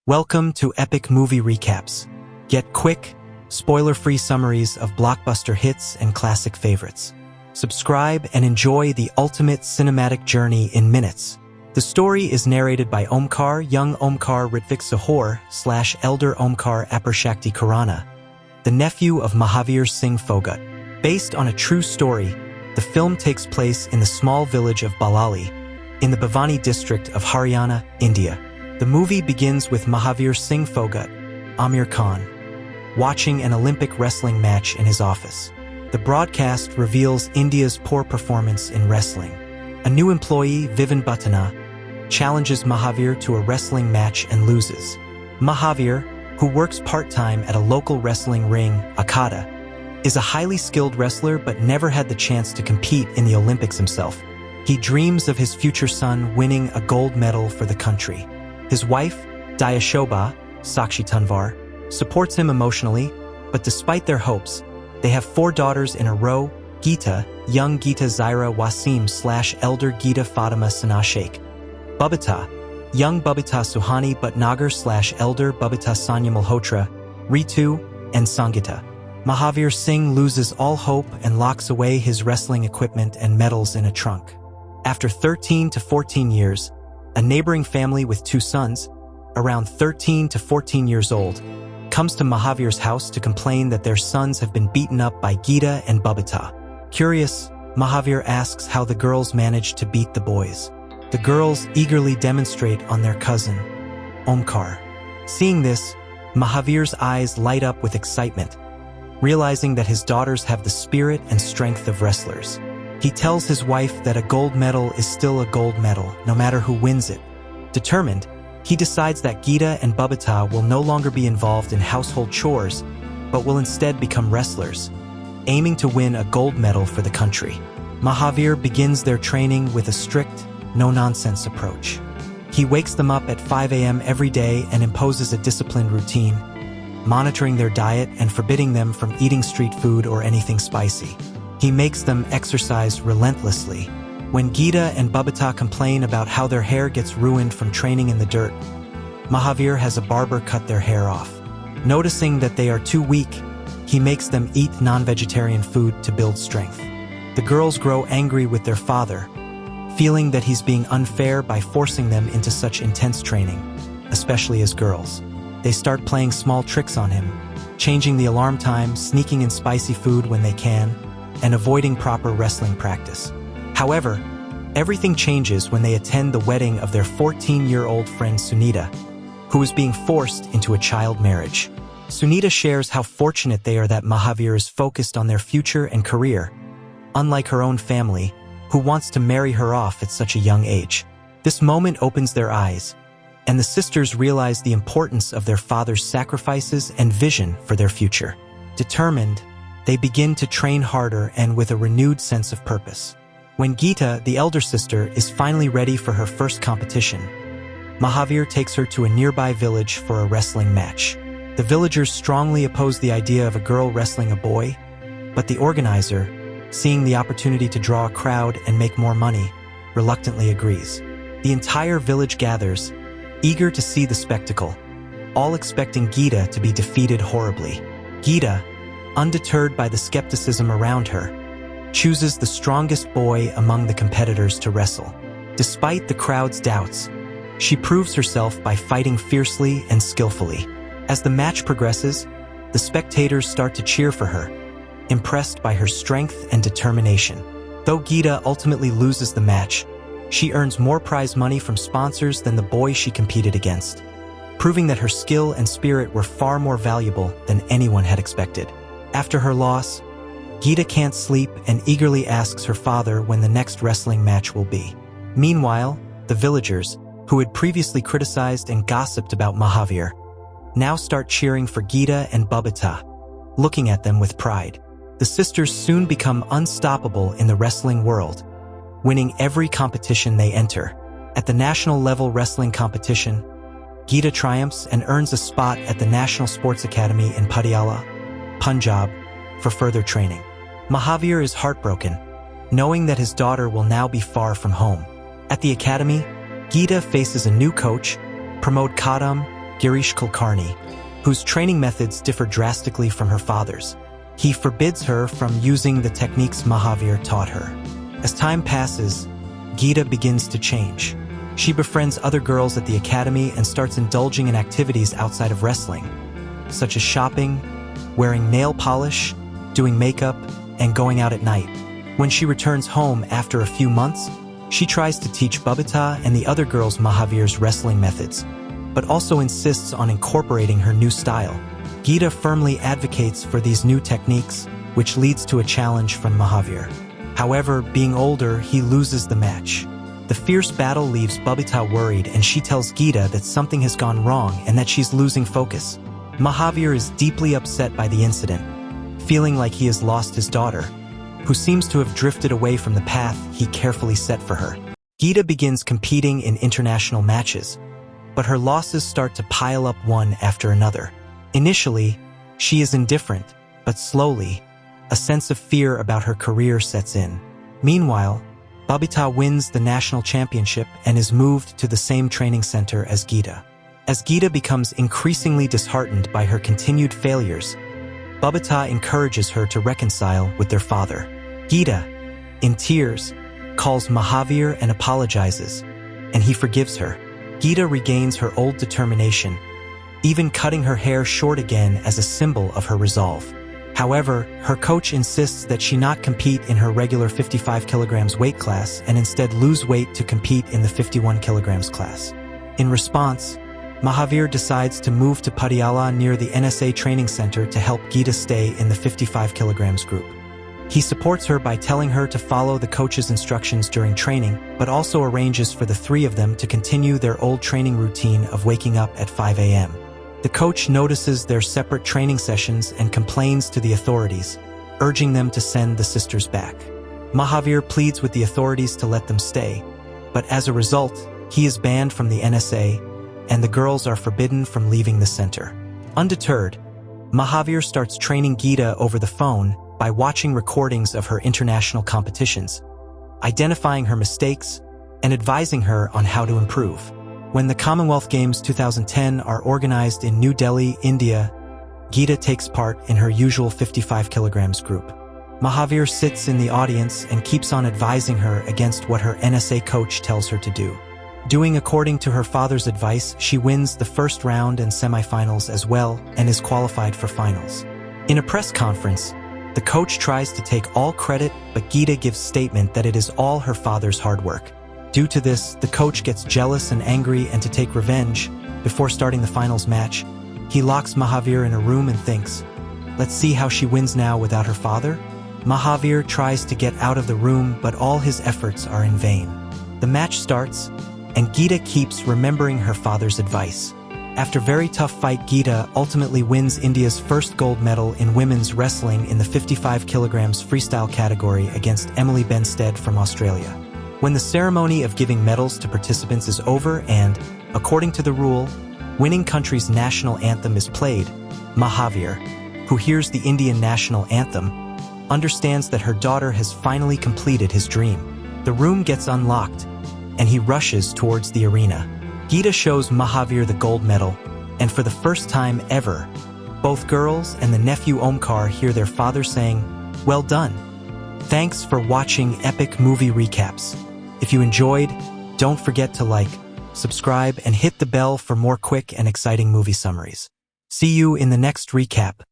Welcome to Epic Movie Recaps. Get quick, spoiler-free summaries of blockbuster hits and classic favorites. Subscribe and enjoy the ultimate cinematic journey in minutes. The story is narrated by young Omkar Ritvik Sahor / elder Omkar Aparshakti Khurana, the nephew of Mahavir Singh Phogat. Based on a true story, the film takes place in the small village of Balali, in the Bhavani district of Haryana, India. The movie begins with Mahavir Singh Phogat, Amir Khan, watching an Olympic wrestling match in his office. The broadcast reveals India's poor performance in wrestling. A new employee, Vivin Bhattana, challenges Mahavir to a wrestling match and loses. Mahavir, who works part-time at a local wrestling ring, Akhada, is a highly skilled wrestler but never had the chance to compete in the Olympics himself. He dreams of his future son winning a gold medal for the country. His wife, Dayashobha, Sakshi Tanwar, supports him emotionally, but despite their hopes, they have 4 daughters in a row: Geeta, young Geeta Zaira Wasim / elder Geeta Fatima Sana Sheikh; Babita, young Babita Suhani Bhatnagar / elder Babita Sanya Malhotra; Ritu, and Sangita. Mahavir Singh loses all hope and locks away his wrestling equipment and medals in a trunk. After 13 to 14 years, a neighboring family with 2 sons, around 13 to 14 years old, comes to Mahavir's house to complain that their sons have been beaten up by Geeta and Babita. Curious, Mahavir asks how the girls managed to beat the boys. The girls eagerly demonstrate on their cousin, Omkar. Seeing this, Mahavir's eyes light up with excitement, realizing that his daughters have the spirit and strength of wrestlers. He tells his wife that a gold medal is still a gold medal, no matter who wins it. Determined, he decides that Geeta and Babita will no longer be involved in household chores, but will instead become wrestlers, aiming to win a gold medal for the country. Mahavir begins their training with a strict, no-nonsense approach. He wakes them up at 5 a.m. every day and imposes a disciplined routine, monitoring their diet and forbidding them from eating street food or anything spicy. He makes them exercise relentlessly. When Geeta and Babita complain about how their hair gets ruined from training in the dirt, Mahavir has a barber cut their hair off. Noticing that they are too weak, he makes them eat non-vegetarian food to build strength. The girls grow angry with their father, feeling that he's being unfair by forcing them into such intense training, especially as girls. They start playing small tricks on him, changing the alarm time, sneaking in spicy food when they can, and avoiding proper wrestling practice. However, everything changes when they attend the wedding of their 14-year-old friend Sunita, who is being forced into a child marriage. Sunita shares how fortunate they are that Mahavir is focused on their future and career, unlike her own family, who wants to marry her off at such a young age. This moment opens their eyes, and the sisters realize the importance of their father's sacrifices and vision for their future. Determined, they begin to train harder and with a renewed sense of purpose. When Geeta, the elder sister, is finally ready for her first competition, Mahavir takes her to a nearby village for a wrestling match. The villagers strongly oppose the idea of a girl wrestling a boy, but the organizer, seeing the opportunity to draw a crowd and make more money, reluctantly agrees. The entire village gathers, eager to see the spectacle, all expecting Geeta to be defeated horribly. Geeta, undeterred by the skepticism around her, chooses the strongest boy among the competitors to wrestle. Despite the crowd's doubts, she proves herself by fighting fiercely and skillfully. As the match progresses, the spectators start to cheer for her, impressed by her strength and determination. Though Geeta ultimately loses the match, she earns more prize money from sponsors than the boy she competed against, proving that her skill and spirit were far more valuable than anyone had expected. After her loss, Geeta can't sleep and eagerly asks her father when the next wrestling match will be. Meanwhile, the villagers, who had previously criticized and gossiped about Mahavir, now start cheering for Geeta and Babita, looking at them with pride. The sisters soon become unstoppable in the wrestling world, winning every competition they enter. At the national level wrestling competition, Geeta triumphs and earns a spot at the National Sports Academy in Patiala, Punjab, for further training. Mahavir is heartbroken, knowing that his daughter will now be far from home. At the academy, Geeta faces a new coach, Pramod Kadam, Girish Kulkarni, whose training methods differ drastically from her father's. He forbids her from using the techniques Mahavir taught her. As time passes, Geeta begins to change. She befriends other girls at the academy and starts indulging in activities outside of wrestling, such as shopping, wearing nail polish, doing makeup, and going out at night. When she returns home after a few months, she tries to teach Babita and the other girls Mahavir's wrestling methods, but also insists on incorporating her new style. Geeta firmly advocates for these new techniques, which leads to a challenge from Mahavir. However, being older, he loses the match. The fierce battle leaves Babita worried, and she tells Geeta that something has gone wrong and that she's losing focus. Mahavir is deeply upset by the incident, feeling like he has lost his daughter, who seems to have drifted away from the path he carefully set for her. Geeta begins competing in international matches, but her losses start to pile up one after another. Initially, she is indifferent, but slowly, a sense of fear about her career sets in. Meanwhile, Babita wins the national championship and is moved to the same training center as Geeta. As Geeta becomes increasingly disheartened by her continued failures, Babita encourages her to reconcile with their father. Geeta, in tears, calls Mahavir and apologizes, and he forgives her. Geeta regains her old determination, even cutting her hair short again as a symbol of her resolve. However, her coach insists that she not compete in her regular 55 kilograms weight class and instead lose weight to compete in the 51 kilograms class. In response, Mahavir decides to move to Patiala near the NSA training center to help Geeta stay in the 55 kilograms group. He supports her by telling her to follow the coach's instructions during training, but also arranges for the three of them to continue their old training routine of waking up at 5 a.m. The coach notices their separate training sessions and complains to the authorities, urging them to send the sisters back. Mahavir pleads with the authorities to let them stay, but as a result, he is banned from the NSA, and the girls are forbidden from leaving the center. Undeterred, Mahavir starts training Geeta over the phone by watching recordings of her international competitions, identifying her mistakes, and advising her on how to improve. When the Commonwealth Games 2010 are organized in New Delhi, India, Geeta takes part in her usual 55 kilograms group. Mahavir sits in the audience and keeps on advising her against what her NSA coach tells her to do. Doing according to her father's advice, she wins the first round and semifinals as well and is qualified for finals. In a press conference, the coach tries to take all credit, but Geeta gives statement that it is all her father's hard work. Due to this, the coach gets jealous and angry, and to take revenge, before starting the finals match, he locks Mahavir in a room and thinks, "Let's see how she wins now without her father?" Mahavir tries to get out of the room, but all his efforts are in vain. The match starts, and Geeta keeps remembering her father's advice. After very tough fight, Geeta ultimately wins India's first gold medal in women's wrestling in the 55 kilograms freestyle category against Emily Benstead from Australia. When the ceremony of giving medals to participants is over and, according to the rule, winning country's national anthem is played, Mahavir, who hears the Indian national anthem, understands that her daughter has finally completed his dream. The room gets unlocked, and he rushes towards the arena. Geeta shows Mahavir the gold medal, and for the first time ever, both girls and the nephew Omkar hear their father saying, "Well done." Thanks for watching Epic Movie Recaps. If you enjoyed, don't forget to like, subscribe, and hit the bell for more quick and exciting movie summaries. See you in the next recap.